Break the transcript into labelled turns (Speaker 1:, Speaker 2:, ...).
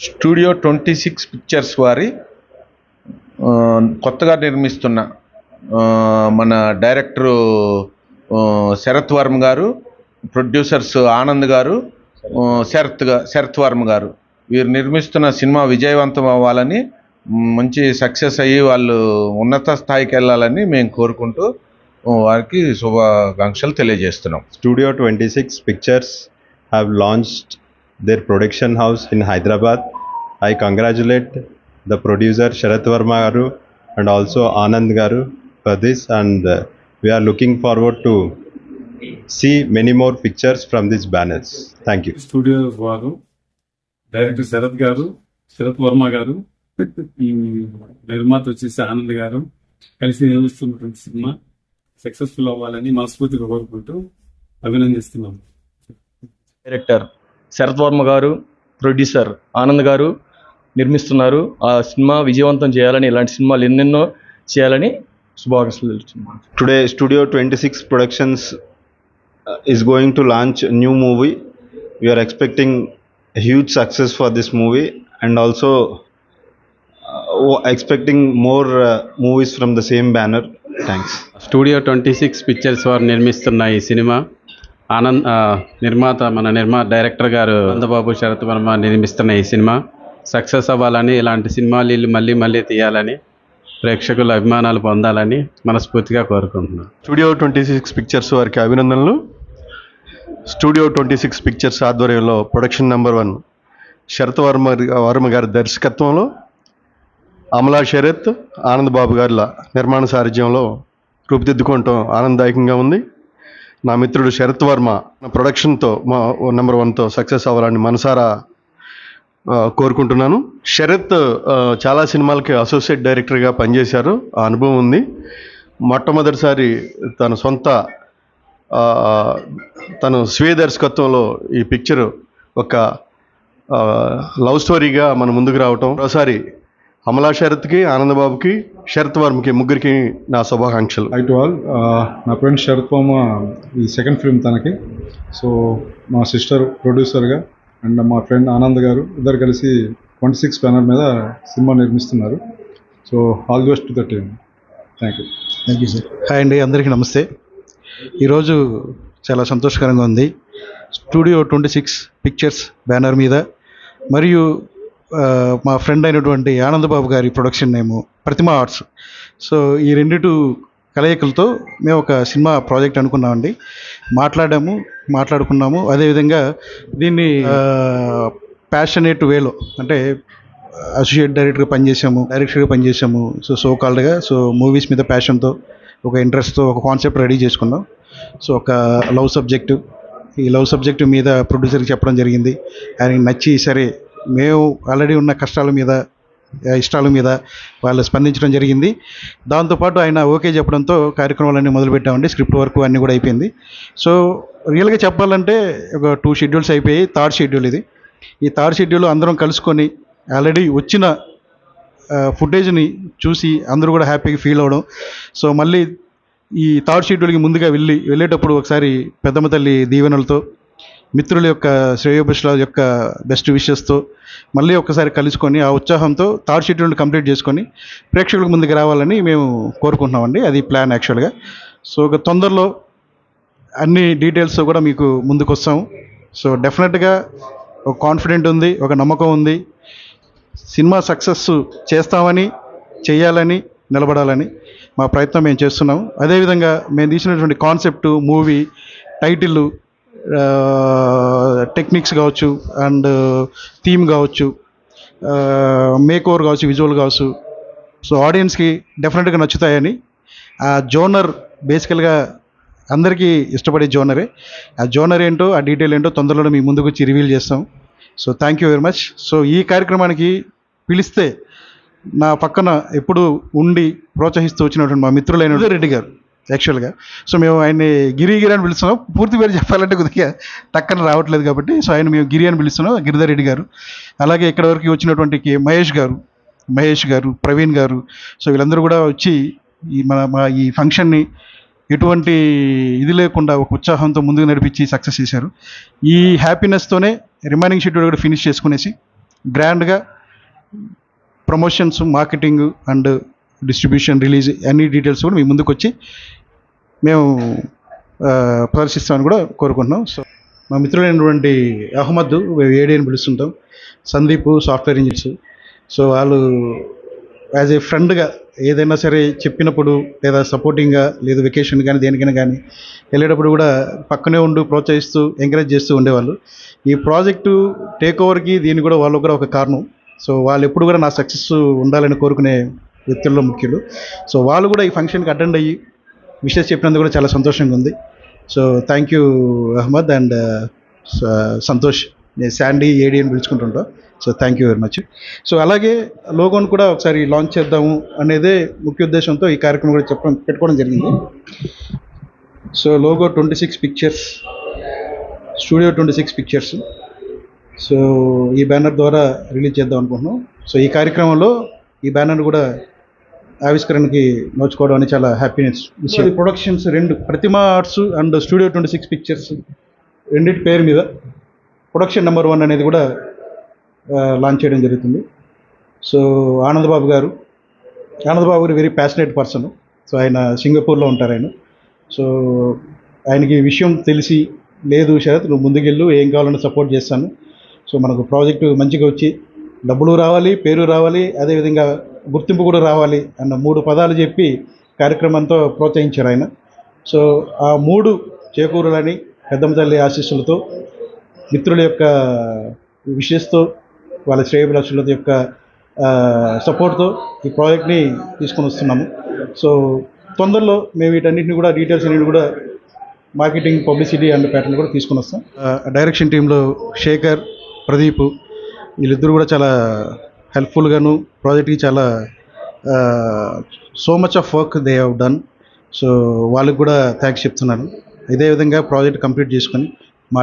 Speaker 1: Studio 26 pictures వారి కొత్తగా నిర్మిస్తున్న మన డైరెక్టరు శరత్ వర్మ గారు, ప్రొడ్యూసర్స్ ఆనంద్ గారు, శరత్ వర్మ గారు వీరు నిర్మిస్తున్న సినిమా విజయవంతం అవ్వాలని, మంచి సక్సెస్ అయ్యి వాళ్ళు ఉన్నత స్థాయికి వెళ్ళాలని మేము కోరుకుంటూ వారికి శుభాకాంక్షలు తెలియజేస్తున్నాం.
Speaker 2: Studio 26 Pictures have launched their production house in Hyderabad. I congratulate the producer Sharath Verma garu and also Anand garu for this, and we are looking forward to see many more pictures from these banners. Thank you.
Speaker 3: Studio వారు director Sarath Varma గారు, నిర్మాత వచ్చేసి ఆనంద్ గారు కలిసి నిర్మిస్తున్నటువంటి cinema successful అవ్వాలని మనస్ఫూర్తిగా కోరుకుంటూ అభినందిస్తున్నాం.
Speaker 4: డైరెక్టర్ శరత్ వర్మ గారు, ప్రొడ్యూసర్ ఆనంద్ గారు నిర్మిస్తున్నారు. ఆ సినిమా విజయవంతం చేయాలని, ఇలాంటి సినిమాలు ఎన్నెన్నో చేయాలని శుభాకాంక్షలు తెలుస్తున్నాను.
Speaker 2: Today Studio 26 Productions is going to launch a new movie. We are expecting a huge success for this movie, and also expecting more movies from the same banner. Thanks.
Speaker 5: Studio 26 pictures వారు నిర్మిస్తున్న ఈ cinema నిర్మాత director గారు ఆనందబాబు శరత్ వర్మ నిర్మిస్తున్న ఈ cinema success అవ్వాలని, ఇలాంటి సినిమాలు వీళ్ళు మళ్ళీ తీయాలని, ప్రేక్షకుల అభిమానాలు పొందాలని మనస్ఫూర్తిగా కోరుకుంటున్నాను.
Speaker 6: స్టూడియో 26 పిక్చర్స్ వారికి అభినందనలు. స్టూడియో 26 పిక్చర్స్ ఆధ్వర్యంలో ప్రొడక్షన్ నెంబర్ 1 శరత్ వర్మ గారి దర్శకత్వంలో అమలా శరత్, ఆనంద్ బాబు గారి నిర్మాణ సారథ్యంలో రూపుదిద్దుకోవటం ఆనందదాయకంగా ఉంది. నా మిత్రుడు శరత్ వర్మ ప్రొడక్షన్తో నెంబర్ 1తో సక్సెస్ అవ్వాలని మనసారా కోరుకుంటున్నాను. శరత్ చాలా సినిమాలకి అసోసియేట్ డైరెక్టర్గా పనిచేశారు, ఆ అనుభవం ఉంది. మొట్టమొదటిసారి తను స్వీయ దర్శకత్వంలో ఈ పిక్చర్ ఒక లవ్ స్టోరీగా మన ముందుకు రావటం, మరోసారి అమలా శరత్కి, ఆనందబాబుకి, శరత్ వర్మకి ముగ్గురికి నా శుభాకాంక్షలు.
Speaker 7: High to all. నా ఫ్రెండ్ శరత్ వర్మ ఈ సెకండ్ ఫిల్మ్ తనకి. సో మా సిస్టర్ ప్రొడ్యూసర్గా అండ్ మా ఫ్రెండ్ ఆనంద్ గారు ఇద్దరు కలిసి 26 బ్యానర్ మీద సినిమా నిర్మిస్తున్నారు. So all the best to the team. Thank you sir.
Speaker 8: Hi అండి, అందరికీ నమస్తే. ఈరోజు చాలా సంతోషకరంగా ఉంది. స్టూడియో 26 పిక్చర్స్ బ్యానర్ మీద మరియు మా ఫ్రెండ్ అయినటువంటి ఆనందబాబు గారి ప్రొడక్షన్ నేము ప్రతిమ ఆర్ట్స్. సో ఈ రెండిటి కలయికలతో మేము ఒక సినిమా ప్రాజెక్ట్ అనుకున్నామండి, మాట్లాడుకున్నాము. అదేవిధంగా దీన్ని ప్యాషనేట్ వేలో, అంటే అసోసియేట్ డైరెక్టర్గా పనిచేసాము. సో కాల్డ్గా మూవీస్ మీద ప్యాషన్తో, ఒక ఇంట్రెస్ట్తో ఒక కాన్సెప్ట్ రెడీ చేసుకున్నాం. సో ఒక లవ్ సబ్జెక్టు మీద ప్రొడ్యూసర్కి చెప్పడం జరిగింది. ఆయనకి నచ్చి, సరే మేము ఆల్రెడీ ఉన్న కష్టాల మీద, ఇష్టాల మీద వాళ్ళు స్పందించడం జరిగింది. దాంతోపాటు ఆయన ఓకే చెప్పడంతో కార్యక్రమాలన్నీ మొదలుపెట్టామండి. స్క్రిప్ట్ వర్క్ అన్నీ కూడా అయిపోయింది. సో రియల్గా చెప్పాలంటే ఒక 2 షెడ్యూల్స్ అయిపోయి, థర్డ్ షెడ్యూల్ ఇది. ఈ థర్డ్ షెడ్యూల్ అందరం కలుసుకొని ఆల్రెడీ వచ్చిన ఫుటేజ్ని చూసి అందరూ కూడా హ్యాపీగా ఫీల్ అవ్వడం. సో మళ్ళీ ఈ థర్డ్ షెడ్యూల్కి ముందుగా వెళ్ళేటప్పుడు ఒకసారి పెద్దమ్మ తల్లి దీవెనలతో, మిత్రుల యొక్క శ్రేయోభిలాషుల యొక్క బెస్ట్ విషెస్తో మళ్ళీ ఒకసారి కలుసుకొని ఆ ఉత్సాహంతో థర్డ్ షెడ్యూల్ని కంప్లీట్ చేసుకొని ప్రేక్షకులకు ముందుకు రావాలని మేము కోరుకుంటున్నామండి. అది ప్లాన్ యాక్చువల్గా. సో ఒక తొందరలో అన్ని డీటెయిల్స్ కూడా మీకు ముందుకు వస్తాము. సో డెఫినెట్గా ఒక కాన్ఫిడెంట్ ఉంది, ఒక నమ్మకం ఉంది. సినిమా సక్సెస్ చేస్తామని, చేయాలని, నిలబడాలని మా ప్రయత్నం మేము చేస్తున్నాము. అదేవిధంగా మేము తీసినటువంటి కాన్సెప్టు, మూవీ టైటిల్, టెక్నిక్స్ కావచ్చు, అండ్ థీమ్ కావచ్చు, మేక్ ఓవర్ కావచ్చు, విజువల్ కావచ్చు, సో ఆడియన్స్కి డెఫినెట్గా నచ్చుతాయని. ఆ జోనర్ బేసికల్గా అందరికీ ఇష్టపడే జోనరే. ఆ జోనర్ ఏంటో, ఆ డీటెయిల్ ఏంటో తొందరలో మీ ముందుకు వచ్చి రివీల్ చేస్తాం. So thank you very much. So ఈ కార్యక్రమానికి పిలిస్తే నా పక్కన ఎప్పుడు ఉండి ప్రోత్సహిస్తూ వచ్చినటువంటి మా మిత్రులైన రెడ్డి గారు యాక్చువల్గా. సో మేము ఆయన్ని గిరి అని పిలుస్తున్నాం. పూర్తి పేరు చెప్పాలంటే కొద్దిగా టక్కన రావట్లేదు కాబట్టి సో మేము గిరి అని పిలుస్తున్నాం, గిరిధర్ రెడ్డి గారు. అలాగే ఇక్కడ వరకు వచ్చినటువంటి మహేష్ గారు, ప్రవీణ్ గారు. సో వీళ్ళందరూ కూడా వచ్చి మా ఈ ఫంక్షన్ని ఎటువంటి ఇది లేకుండా ఒక ఉత్సాహంతో ముందుకు నడిపించి సక్సెస్ చేశారు. ఈ హ్యాపీనెస్తోనే రిమైనింగ్ షెడ్యూల్ కూడా ఫినిష్ చేసుకునేసి గ్రాండ్గా promotions, marketing and distribution, release అన్ని డీటెయిల్స్ కూడా మీ ముందుకు వచ్చి మేము ప్రదర్శిస్తామని కూడా కోరుకుంటున్నాం. సో మా మిత్రులైనటువంటి అహ్మద్, ఏడీ అని పిలుస్తుంటాం, సందీప్ సాఫ్ట్వేర్ ఇంజనీర్స్. సో వాళ్ళు యాజ్ ఏ ఫ్రెండ్గా ఏదైనా సరే చెప్పినప్పుడు, లేదా సపోర్టింగ్గా, లేదా వెకేషన్ కానీ దేనికైనా కానీ వెళ్ళేటప్పుడు కూడా పక్కనే ఉండి ప్రోత్సహిస్తూ ఎంకరేజ్ చేస్తూ ఉండేవాళ్ళు. ఈ ప్రాజెక్టు టేక్ ఓవర్కి దీన్ని కూడా వాళ్ళు కూడా ఒక కారణం. సో వాళ్ళు ఎప్పుడు కూడా నా సక్సెస్ ఉండాలని కోరుకునే వ్యక్తుల్లో ముఖ్యులు. సో వాళ్ళు కూడా ఈ ఫంక్షన్కి అటెండ్ అయ్యి విషెస్ చెప్పినందుకు కూడా చాలా సంతోషంగా ఉంది. So thank you Ahmed and Santosh. నేను శాండీ, ఏడీ అని పిలుచుకుంటుంటా. So thank you very much. So అలాగే లోగోను కూడా ఒకసారి లాంచ్ చేద్దాము అనేదే ముఖ్య ఉద్దేశంతో ఈ కార్యక్రమం కూడా పెట్టుకోవడం జరిగింది. So logo 26 pictures, studio 26 pictures. So ఈ బ్యానర్ ద్వారా రిలీజ్ చేద్దాం అనుకుంటున్నాం. సో ఈ కార్యక్రమంలో ఈ బ్యానర్ కూడా ఆవిష్కరణకి నోచుకోవడం అనేది చాలా హ్యాపీనెస్. ఈ ప్రొడక్షన్స్ రెండు, ప్రతిమ ఆర్ట్స్ అండ్ స్టూడియో 26 పిక్చర్స్ రెండింటి పేరు మీద ప్రొడక్షన్ నెంబర్ 1 అనేది కూడా లాంచ్ చేయడం జరుగుతుంది. సో ఆనందబాబు గారు వెరీ ప్యాషనేట్ పర్సన్. సో ఆయన సింగపూర్లో ఉంటారు ఆయన. సో ఆయనకి ఈ విషయం తెలిసి, లేదు శరత్ నువ్వు ముందుకెళ్ళు, ఏం కావాలన్నా సపోర్ట్ చేస్తాను, సో మనకు ప్రాజెక్టు మంచిగా వచ్చి డబ్బులు రావాలి, పేరు రావాలి, అదేవిధంగా గుర్తింపు కూడా రావాలి అన్న 3 పదాలు చెప్పి కార్యక్రమంతో ప్రోత్సహించారు ఆయన. సో ఆ 3 చేకూరాలని పెద్దమ్మ తల్లి ఆశీస్సులతో, మిత్రుల యొక్క విషెస్తో, వాళ్ళ శ్రేయోభిలాషుల యొక్క సపోర్ట్తో ఈ ప్రాజెక్ట్ని తీసుకొని వస్తున్నాము. సో తొందరలో మేము వీటన్నిటిని కూడా డీటెయిల్స్ అన్నింటిని కూడా మార్కెటింగ్, పబ్లిసిటీ అండ్ ప్యాటర్న్ కూడా తీసుకొని వస్తాం. డైరెక్షన్ టీంలో శేఖర్, ప్రదీప్ వీళ్ళిద్దరూ కూడా చాలా హెల్ప్ఫుల్గాను ప్రాజెక్ట్కి చాలా so much of work they have done. So వాళ్ళకి కూడా థ్యాంక్స్ చెప్తున్నాను. ఇదే విధంగా ప్రాజెక్ట్ కంప్లీట్ చేసుకొని మా